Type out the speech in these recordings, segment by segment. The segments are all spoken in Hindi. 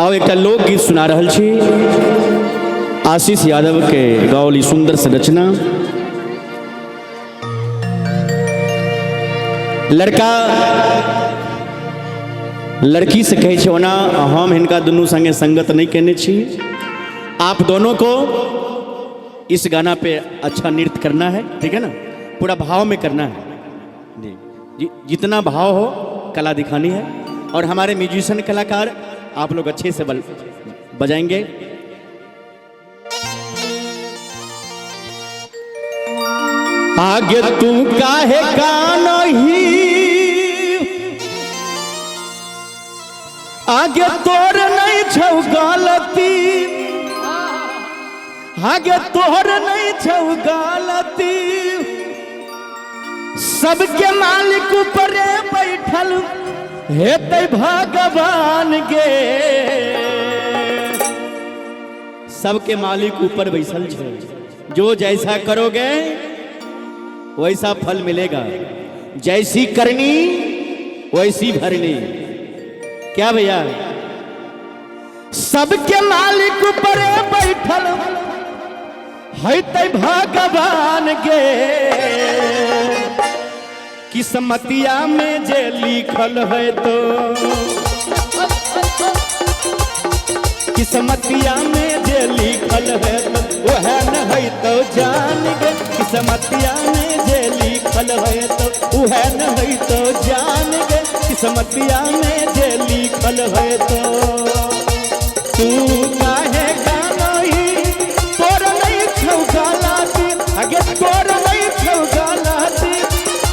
आओ एक लोकगीत सुना रहल छी। आशीष यादव के गावली सुंदर से रचना। लड़का लड़की से कहे छे ओना हम हिनका दुनू संगे संगत नहीं केने छी। आप दोनों को इस गाना पे अच्छा नृत्य करना है, ठीक है ना, पूरा भाव में करना है जी, जितना भाव हो कला दिखानी है। और हमारे म्यूजिशियन कलाकार आप लोग अच्छे से बजाएंगे। आगे तू काहे गाना ही, आगे तोर नहीं छौ गलती, आगे तोर नहीं छौ गलती, सबके मालिक ऊपर बैठल हेतै भगवान गे। सबके मालिक ऊपर बैठल छे, जो जैसा करोगे वैसा फल मिलेगा, जैसी करनी वैसी भरनी। क्या भैया, सबके मालिक ऊपर बैठल हेतै भगवान गे। किस्मतिया में जे लिखल है तो, किस्मतिया में जे लिखल है तो वह न है तो जान गे। किस्मतिया में जे लिखल है तो वह न है तो जान गे। किस्मतिया में जे लिखल है तो तू काहे गाना ही, तोर नहीं छौ गलती, आगे तोर नहीं छौ गलती,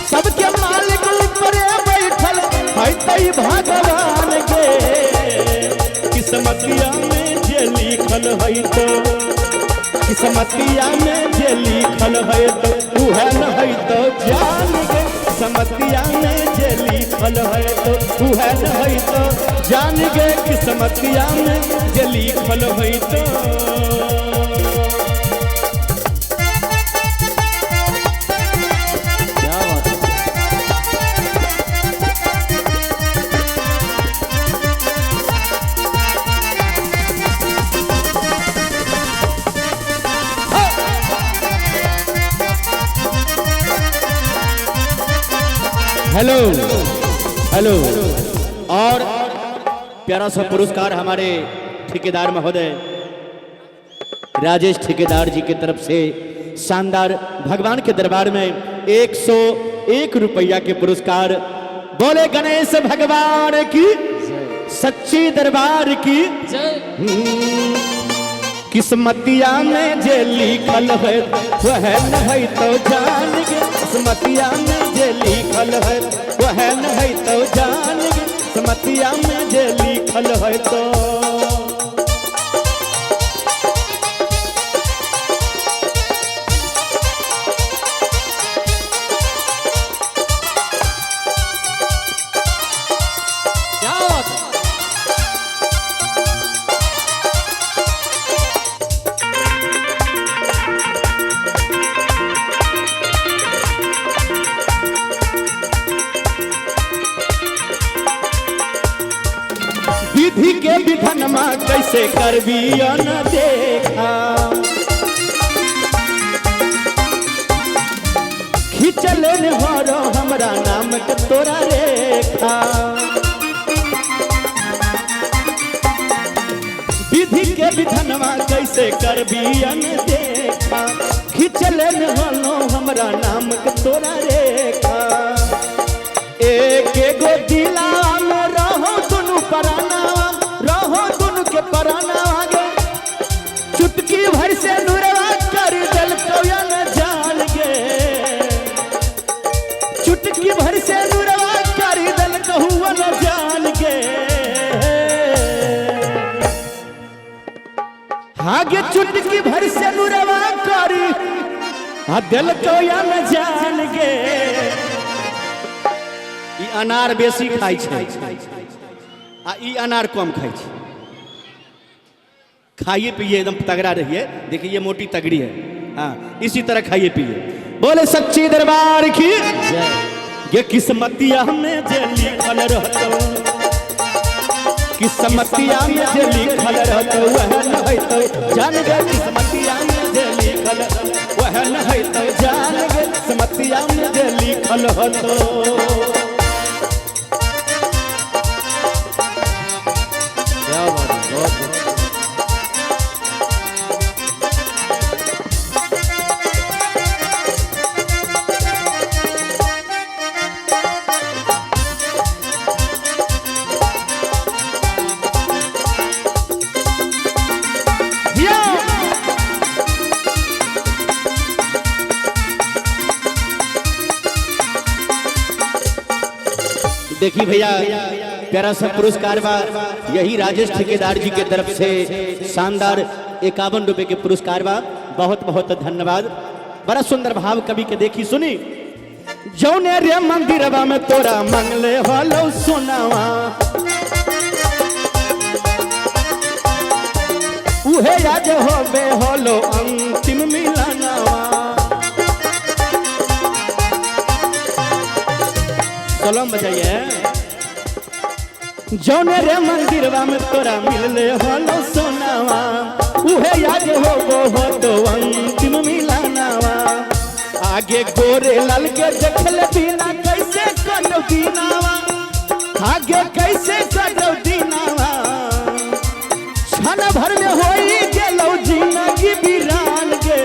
सबके मालिक ऊपर बैठल है भगवान गे। किस्मतिया में जे लिखल है तो, किस्मतिया में जे लिखल है तो वह न है तो जान गे। किस्मतिया में जे लिखल है तो वह न है तो जान गे। किस्मतिया में जे लिखल है तो। Hello hello. और प्यारा सा पुरस्कार हमारे ठेकेदार महोदय राजेश ठेकेदार जी की तरफ से शानदार, भगवान के दरबार में 101 रुपया के पुरस्कार। बोले गणेश भगवान की, सच्ची दरबार की। किस्मतिया में जे लिखल है वह न है तो जान गे। किस्मतिया में जे लिखल है वह न है तो जान गे। किस्मतिया में जे लिखल है तो। विधि के विधनमा कैसे करबी न देखा, खिंचल हो हमरा नाम के तोरा रेखा। विधि के विधनमा कैसे करबी न देखा, खिंचल हो हमरा नाम के तोरा रेखा। एक एगो दिला में रहो दुनू पराना, रहो दुनू के पराना आगे। चुटकी भर से नुरवा कर दिल तो न जान गे। चुटकी भर से नुरवा कर दिल कहूँ न जान गे। आगे चुटकी भर से नुरवा करी दिल तो न जान गे। ई अनार बेसी खाई छै आ ई अनार कम खाई छै। खाइए पिए एकदम तगड़ा रहिए। देखिए ये मोटी तगड़ी है, हाँ इसी तरह खाइए पिए। बोले सच्ची दरबार की। ये किस्मतिया में जे लिखल रहतो, किस्मतिया में जे लिखल रहत वह न होइत जान गे किस्मतिया में जे लिखल वह न होइत जान गे किस्मतिया में जे लिखल रहत। देखिए भैया प्यारा सा पुरस्कार बा यही राजेश ठेकेदार जी के तरफ से शानदार 51 रुपए के पुरस्कार बा। बहुत बहुत धन्यवाद। बड़ा सुंदर भाव कवि के देखी सुनी। जौने रे मंदिरवा में तोरा मंगले होलो सोनावा उहे आज होबे होलो अंतिम मिलनवा। कलम बजाइए। जौने रे मंदिरवा में तोरा मिलले होलो सोनावा उहे याद हो तो अंतिम मिलनवा। आगे गोरे लाल के देखल बिना कैसे कटौ दीनावा आगे कैसे कटौ दीनावा। क्षण भर में होई गेलौ जिंदगी वीरान गे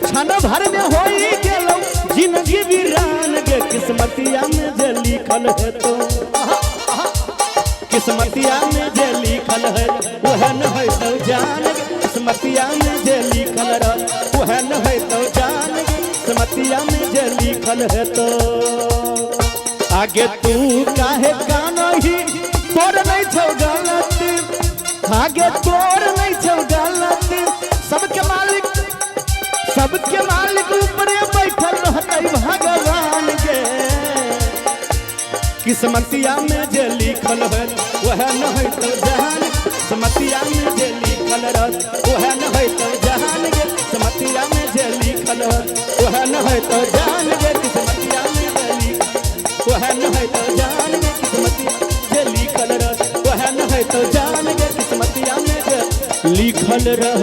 क्षण भर में होई गेलौ जिंदगी वीरान गे। किस्मतिया में जे लिखल है तो किस्मतिया में जे लिखल है वह न है तो जान किस्मतिया में जे लिखल रह वह न है तो जान किस्मतिया में जे लिखल है तो। आगे तू काहे कानही तोर नहीं छौ गलत आगे तोर नहीं छौ गलत। सबके मालिक ऊपरे बैठल रहतै भगवान के। किस्मतिया में जे लिखल है वह न है तो जहान किस्मतिया में जे लिखल रह वह न है तो जहान गे किस्मतिया में जे लिखल है वह न है तो जान गे किस्मतिया में जे लिखल वह न है तो जान गे किस्मतिया जे लिखल रह वह न है तो जान गे किस्मतिया में जे लिखल रह।